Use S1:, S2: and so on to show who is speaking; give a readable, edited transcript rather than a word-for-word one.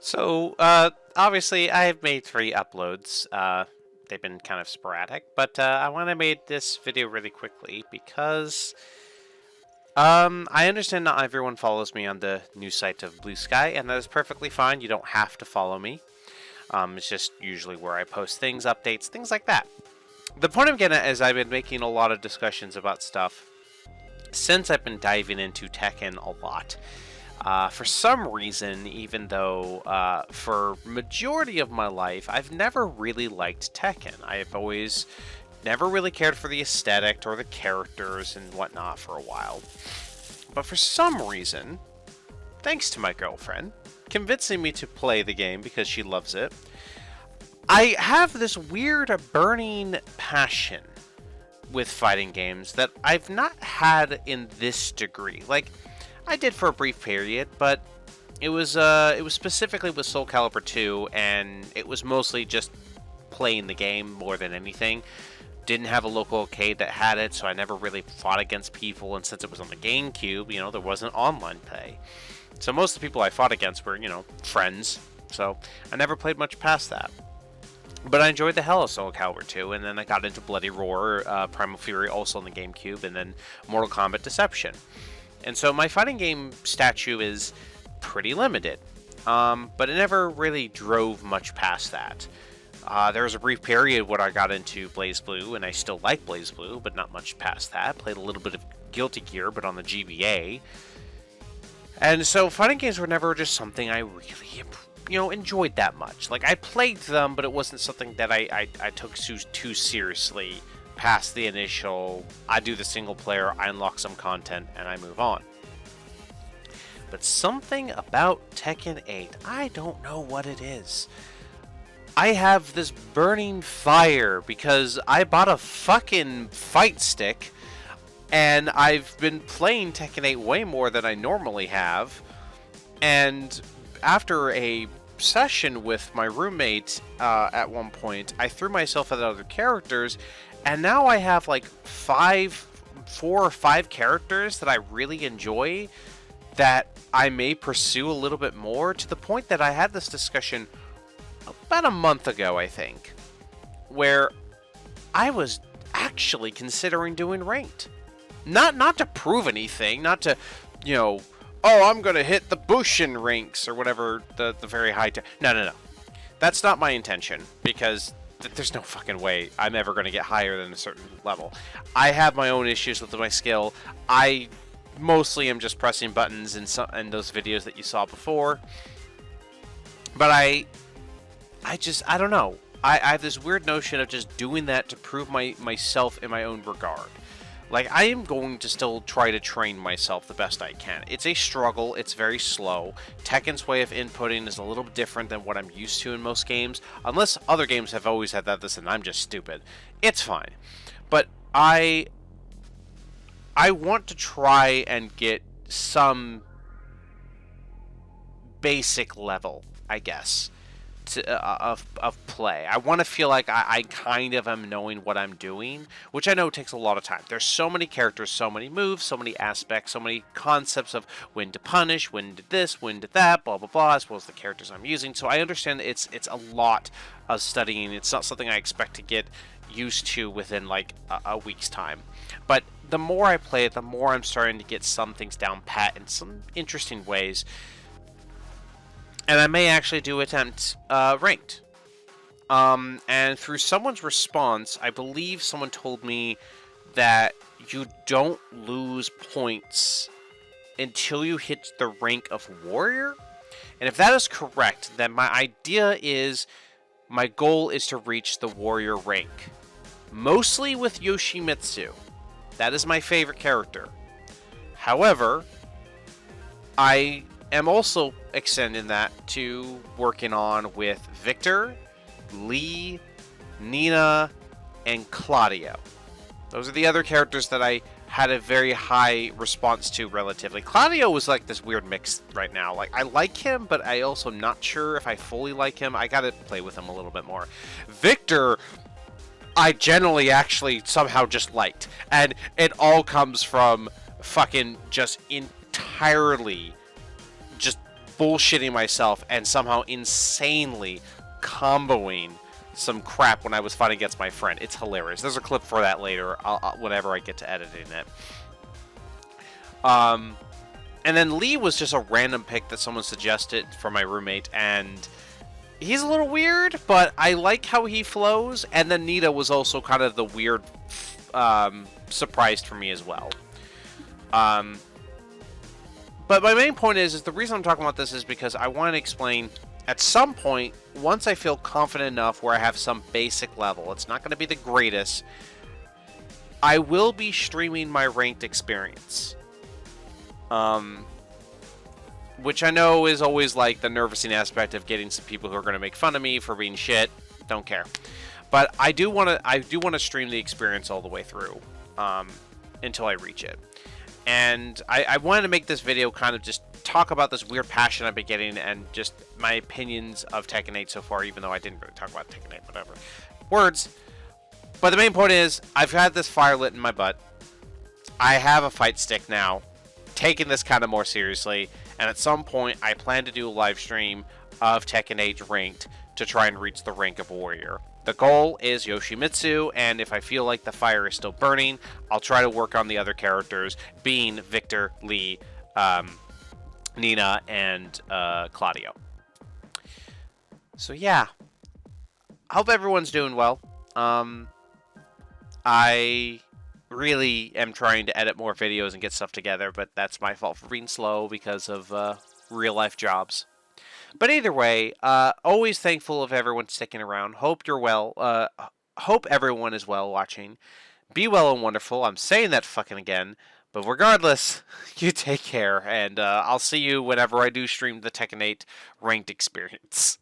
S1: So, obviously, I have made 3 uploads. They've been kind of sporadic, but I want to make this video really quickly because I understand not everyone follows me on the news site of Blue Sky, and that is perfectly fine. You don't have to follow me. It's just usually where I post things, updates, things like that. The point I'm getting at is I've been making a lot of discussions about stuff since I've been diving into Tekken a lot. For some reason, even though for majority of my life, I've never really liked Tekken. I've always never really cared for the aesthetic or the characters and whatnot for a while. But for some reason, thanks to my girlfriend, convincing me to play the game because she loves it, I have this weird burning passion with fighting games that I've not had in this degree. Like, I did for a brief period, but it was specifically with Soul Calibur 2, and it was mostly just playing the game more than anything. Didn't have a local arcade that had it, so I never really fought against people, and since it was on the GameCube, there wasn't online play. So most of the people I fought against were, friends, so I never played much past that. But I enjoyed the hell of Soul Calibur 2, and then I got into Bloody Roar, Primal Fury also on the GameCube, and then Mortal Kombat Deception. And so my fighting game statue is pretty limited, but it never really drove much past that. There was a brief period where I got into BlazBlue, and I still like BlazBlue, but not much past that. Played a little bit of Guilty Gear, but on the GBA. And so fighting games were never just something I really, enjoyed that much. Like, I played them, but it wasn't something that I took too seriously past the initial, I do the single player, I unlock some content, and I move on. But something about Tekken 8, I don't know what it is. I have this burning fire because I bought a fucking fight stick, and I've been playing Tekken 8 way more than I normally have, and after a session with my roommate at one point, I threw myself at other characters, and now I have like 4 or 5 characters that I really enjoy that I may pursue a little bit more, to the point that I had this discussion about a month ago, I think, where I was actually considering doing ranked. Not to prove anything, not to, oh, I'm going to hit the Bushin ranks or whatever, the very high... No. That's not my intention, because there's no fucking way I'm ever going to get higher than a certain level. I have my own issues with my skill. I mostly am just pressing buttons in those videos that you saw before. But I don't know. I have this weird notion of just doing that to prove myself in my own regard. Like, I am going to still try to train myself the best I can. It's a struggle. It's very slow. Tekken's way of inputting is a little bit different than what I'm used to in most games. Unless other games have always had that, and I'm just stupid. It's fine. But I want to try and get some basic level, I guess, of play. I want to feel like I kind of am knowing what I'm doing, which I know takes a lot of time. There's so many characters, so many moves, so many aspects, so many concepts of when to punish, when to this, when to that, blah blah blah, as well as the characters I'm using. So I understand it's a lot of studying. It's not something I expect to get used to within like a week's time. But the more I play it, the more I'm starting to get some things down pat in some interesting ways. And I may actually do attempt ranked. And through someone's response, I believe someone told me that you don't lose points until you hit the rank of warrior. And if that is correct, then my goal is to reach the warrior rank. Mostly with Yoshimitsu. That is my favorite character. However, I am also extending that to working on with Victor, Lee, Nina, and Claudio. Those are the other characters that I had a very high response to relatively. Claudio was like this weird mix right now. Like, I like him, but I also not sure if I fully like him. I gotta play with him a little bit more. Victor, I generally actually somehow just liked. And it all comes from fucking just entirely just bullshitting myself and somehow insanely comboing some crap when I was fighting against my friend. It's hilarious. There's a clip for that later, whenever I get to editing it. And then Lee was just a random pick that someone suggested for my roommate, and he's a little weird, but I like how he flows. And then Nita was also kind of the weird surprise for me as well. But my main point is the reason I'm talking about this is because I want to explain, at some point, once I feel confident enough where I have some basic level, it's not going to be the greatest, I will be streaming my ranked experience. Which I know is always like the nervousing aspect of getting some people who are going to make fun of me for being shit. Don't care. But I do want to stream the experience all the way through, until I reach it. And I wanted to make this video kind of just talk about this weird passion I've been getting and just my opinions of Tekken 8 so far, even though I didn't really talk about Tekken 8, whatever. Words. But the main point is, I've had this fire lit in my butt. I have a fight stick now, taking this kind of more seriously, and at some point I plan to do a live stream of Tekken 8 ranked to try and reach the rank of Warrior. The goal is Yoshimitsu, and if I feel like the fire is still burning, I'll try to work on the other characters, being Victor, Lee, Nina, and Claudio. So yeah, I hope everyone's doing well. I really am trying to edit more videos and get stuff together, but that's my fault for being slow because of real life jobs. But either way, always thankful of everyone sticking around. Hope you're well. Hope everyone is well watching. Be well and wonderful. I'm saying that fucking again. But regardless, you take care. And I'll see you whenever I do stream the Tekken 8 ranked experience.